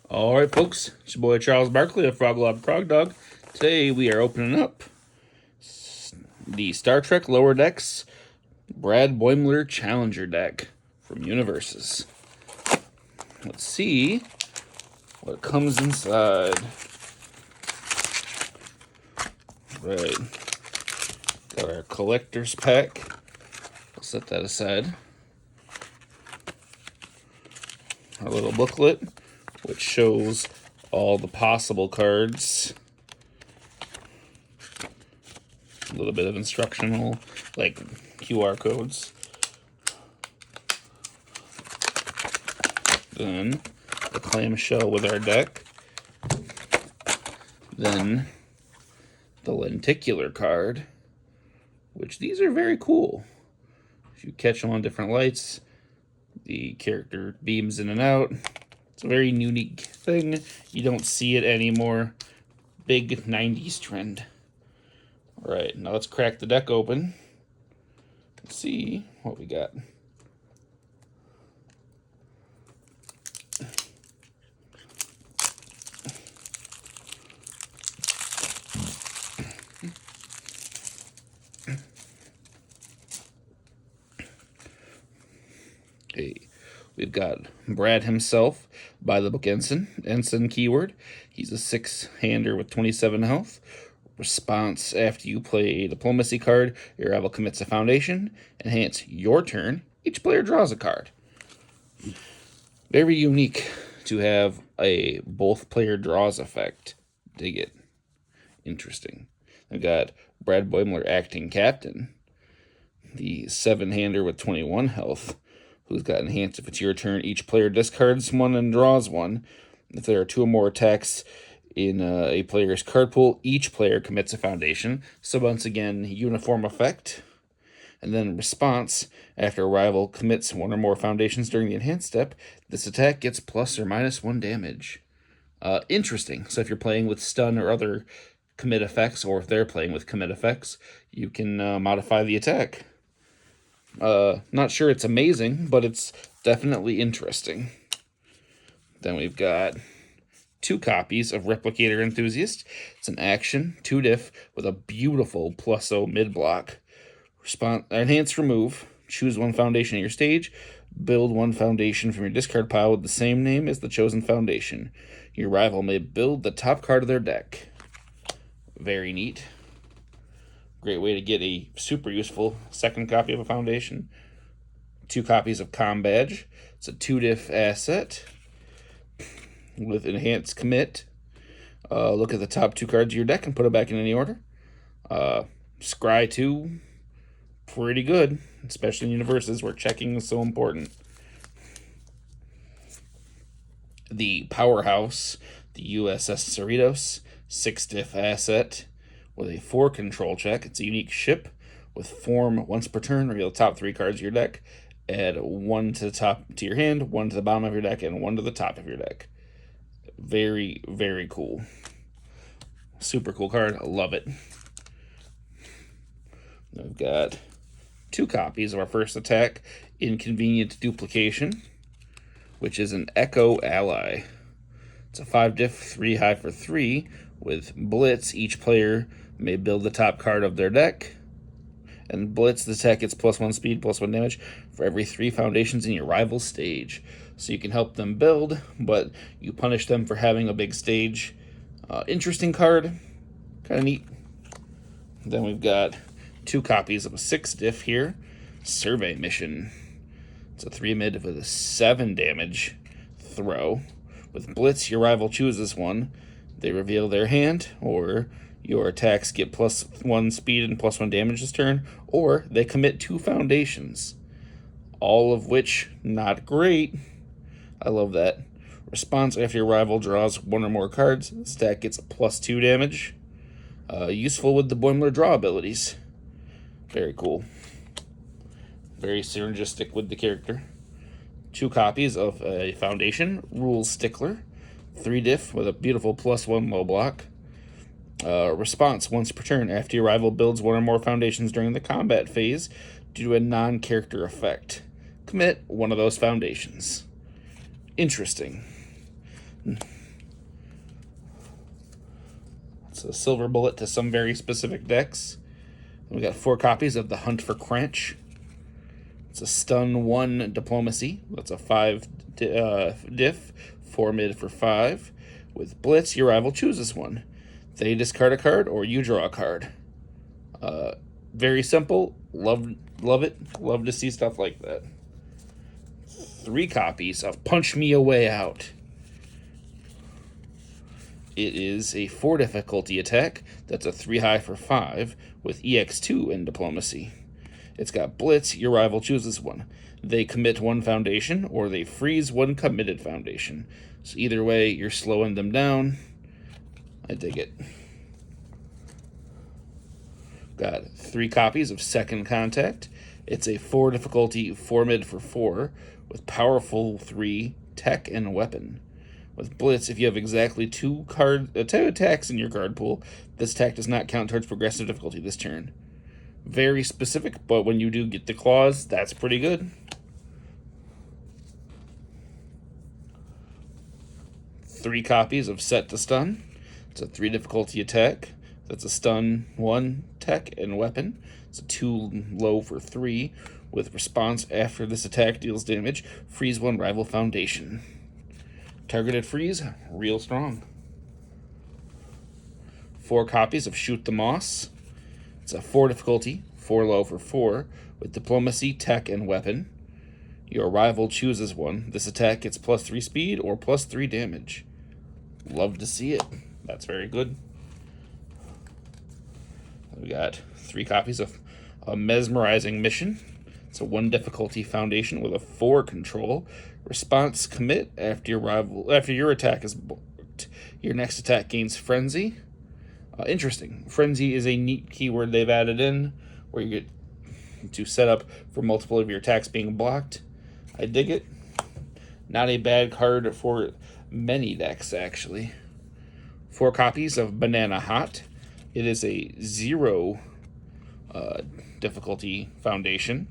All right, folks, it's your boy Charles Barkley of FrogLogCrogDog. Today we are opening up the Star Trek Lower Decks Brad Boimler Challenger deck from Universus. Let's see what comes inside. Right, got our collector's pack. I'll set that aside. Our little booklet, which shows all the possible cards. A little bit of instructional, like QR codes. Then the clamshell with our deck. Then the lenticular card, which these are very cool. If you catch them on different lights, the character beams in and out. It's a very unique thing. You don't see it anymore. Big 90s trend. All right, now let's crack the deck open. Let's see what we got. Okay, we've got Brad himself, by the book Ensign keyword. He's a 6-hander with 27 health. Response: after you play a diplomacy card, your rival commits a foundation. Enhance your turn. Each player draws a card. Very unique to have a both player draws effect. Dig it. Interesting. I've got Brad Boimler, acting captain. The 7-hander with 21 health, who's got enhanced. If it's your turn, each player discards one and draws one. If there are 2 or more attacks in a player's card pool, each player commits a foundation. So once again, uniform effect. And then response: after a rival commits 1 or more foundations during the enhanced step, this attack gets plus or minus 1 damage. Interesting. So if you're playing with stun or other commit effects, or if they're playing with commit effects, you can modify the attack. Not sure it's amazing, but it's definitely interesting. Then we've got 2 copies of Replicator Enthusiast. It's an action, 2 diff, with a beautiful +0 mid block. Enhance remove. Choose 1 foundation at your stage. Build 1 foundation from your discard pile with the same name as the chosen foundation. Your rival may build the top card of their deck. Very neat. Great way to get a super useful second copy of a foundation. 2 copies of Com Badge. It's a 2 diff asset with enhanced commit. Look at the top 2 cards of your deck and put it back in any order. Scry 2, pretty good, especially in Universus where checking is so important. The Powerhouse, the USS Cerritos, 6 diff asset with a 4 control check. It's a unique ship with form. Once per turn, reveal the top 3 cards of your deck. Add 1 to the top to your hand, 1 to the bottom of your deck, and 1 to the top of your deck. Very, very cool. Super cool card. I love it. I've got 2 copies of our first attack, Inconvenient Duplication, which is an Echo Ally. It's a 5 diff, 3 high for 3 with Blitz. Each player may build the top card of their deck. And Blitz, the attack gets +1 speed, +1 damage for every 3 foundations in your rival's stage. So you can help them build, but you punish them for having a big stage. Interesting card. Kind of neat. Then we've got 2 copies of a 6 diff here. Survey Mission. It's a 3 mid with a 7 damage throw. With Blitz, your rival chooses one. They reveal their hand, or your attacks get +1 speed and +1 damage this turn, or they commit 2 foundations. All of which, not great. I love that. Response: after your rival draws 1 or more cards, the stack gets +2 damage. Useful with the Boimler draw abilities. Very cool. Very synergistic with the character. 2 copies of a foundation, Rules Stickler. 3 diff with a beautiful +1 low block. Response: once per turn, after your rival builds 1 or more foundations during the combat phase due to a non-character effect, commit 1 of those foundations. Interesting. So silver bullet to some very specific decks. We got 4 copies of the Hunt for Cranch. It's a stun 1 diplomacy. That's a 5 diff, 4 mid for 5. With Blitz, your rival chooses one. They discard a card or you draw a card. Very simple. Love it. Love to see stuff like that. 3 copies of Punch Me a Way Out. It is a 4 difficulty attack. That's a 3 high for 5 with EX2 in diplomacy. It's got Blitz, your rival chooses one. They commit 1 foundation or they freeze 1 committed foundation. So either way, you're slowing them down. I dig it. Got 3 copies of Second Contact. It's a 4 difficulty, 4 mid for 4 with powerful 3 tech and weapon. With Blitz, if you have exactly 2 attacks in your card pool, this attack does not count towards progressive difficulty this turn. Very specific, but when you do get the claws, that's pretty good. 3 copies of Set to Stun. It's a 3 difficulty attack. That's a stun 1 tech and weapon. It's a 2 low for 3 with response after this attack deals damage. Freeze 1 rival foundation. Targeted freeze, real strong. 4 copies of Shoot the Moss. It's a 4 difficulty, 4 low for 4 with diplomacy, tech, and weapon. Your rival chooses one. This attack gets +3 speed or +3 damage. Love to see it. That's very good. We got 3 copies of a Mesmerizing Mission. It's a 1 difficulty foundation with a 4 control. Response commit after your attack is blocked. Your next attack gains Frenzy. Interesting. Frenzy is a neat keyword they've added in where you get to set up for multiple of your attacks being blocked. I dig it. Not a bad card for many decks, actually. 4 copies of Banana Hot. It is a 0 difficulty foundation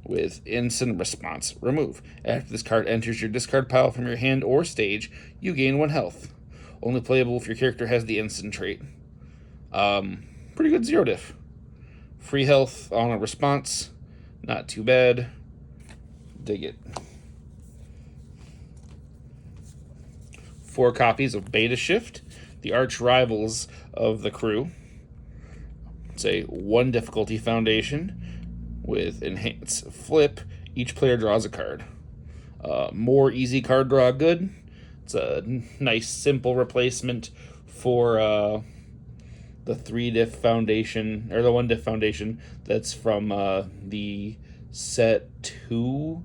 with instant response remove. After this card enters your discard pile from your hand or stage, you gain 1 health. Only playable if your character has the instant trait. Pretty good 0 diff. Free health on a response. Not too bad. Dig it. 4 copies of Beta Shift, the arch rivals of the crew. It's a 1 difficulty foundation with Enhance Flip. Each player draws a card. More easy card draw good. It's a nice simple replacement for the 3 diff foundation, or the 1 diff foundation that's from the set 2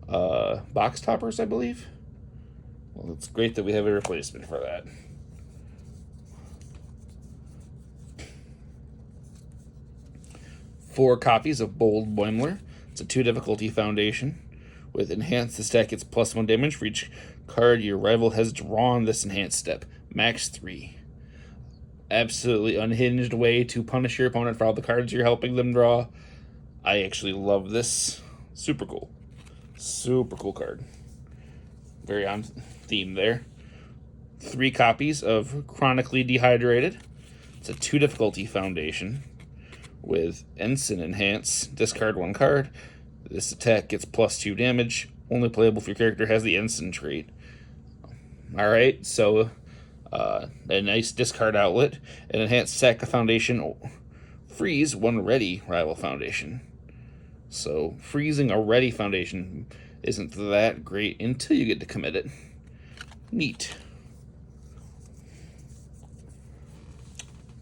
box toppers, I believe. Well, it's great that we have a replacement for that. Four copies of Bold Boimler. It's a 2 difficulty foundation. With enhanced, this deck gets +1 damage for each card your rival has drawn this enhanced step. Max 3. Absolutely unhinged way to punish your opponent for all the cards you're helping them draw. I actually love this. Super cool. Super cool card. Very on theme there. 3 copies of Chronically Dehydrated. It's a 2 difficulty foundation with Ensign Enhance. Discard 1 card. This attack gets +2 damage. Only playable if your character has the Ensign trait. Alright, so a nice discard outlet. An enhanced sack a foundation. Freeze 1 ready rival foundation. So freezing a ready foundation isn't that great until you get to commit it. Neat.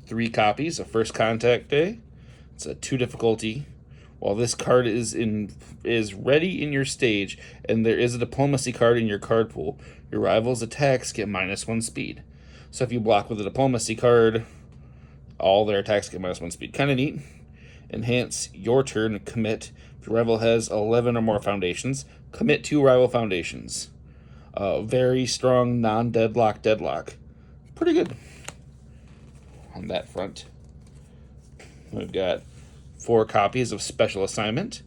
3 copies of First Contact Day. It's a 2 difficulty. While this card is ready in your stage, and there is a diplomacy card in your card pool, your rival's attacks get -1 speed. So if you block with a diplomacy card, all their attacks get -1 speed. Kind of neat. Enhance your turn, commit. If your rival has 11 or more foundations, commit 2 rival foundations. Very strong non-deadlock deadlock. Pretty good on that front. We've got 4 copies of Special Assignment.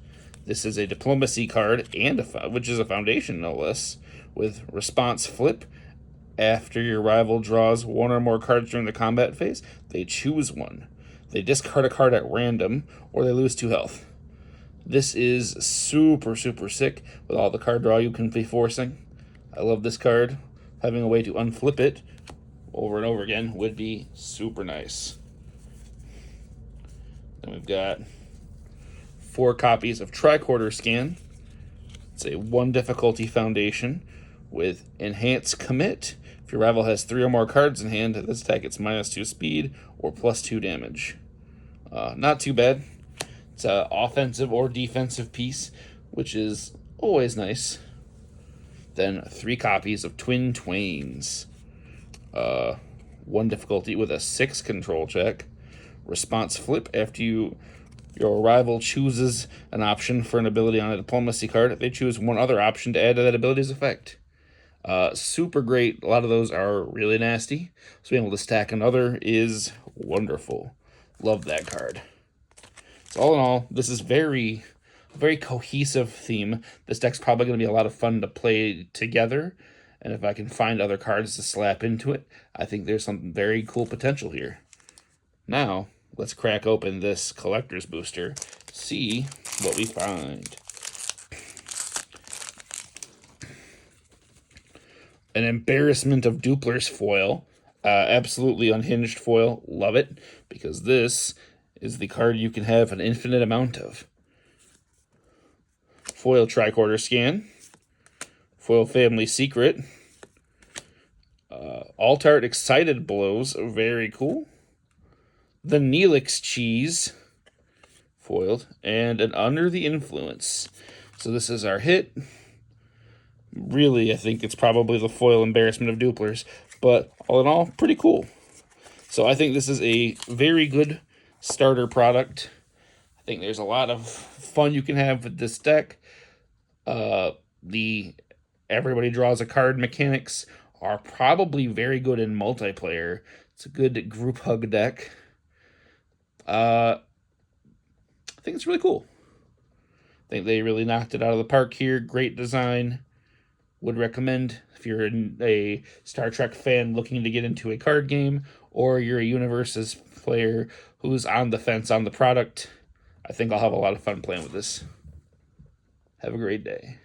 This is a diplomacy card and which is a foundation no less, with response flip. After your rival draws one or more cards during the combat phase, they choose one. They discard a card at random, or they lose 2 health. This is super, super sick with all the card draw you can be forcing. I love this card. Having a way to unflip it over and over again would be super nice. Then we've got 4 copies of Tricorder Scan. It's a 1 difficulty foundation with Enhanced Commit. If your rival has 3 or more cards in hand, this attack gets -2 speed or +2 damage. Not too bad. It's an offensive or defensive piece, which is always nice. Then 3 copies of Twin Twains. 1 difficulty with a 6 control check. Response flip. After your rival chooses an option for an ability on a diplomacy card, they choose one other option to add to that ability's effect. Super great. A lot of those are really nasty. So being able to stack another is wonderful. Love that card. So all in all, this is very cohesive theme. This deck's probably going to be a lot of fun to play together. And if I can find other cards to slap into it, I think there's some very cool potential here. Now, let's crack open this collector's booster, see what we find. An Embarrassment of Duplers foil. Absolutely unhinged foil. Love it, because this is the card you can have an infinite amount of. Foil Tricorder Scan. Foil Family Secret. Altart Excited Blows. Very cool. The Neelix Cheese. Foiled. And an Under the Influence. So this is our hit. Really, I think it's probably the foil Embarrassment of Duplers, but all in all, pretty cool. So I think this is a very good starter product. I think there's a lot of fun you can have with this deck. The everybody draws a card mechanics are probably very good in multiplayer. It's a good group hug deck. I think it's really cool. I think they really knocked it out of the park here. Great design. Would recommend if you're a Star Trek fan looking to get into a card game, or you're a Universus player who's on the fence on the product. I think I'll have a lot of fun playing with this. Have a great day.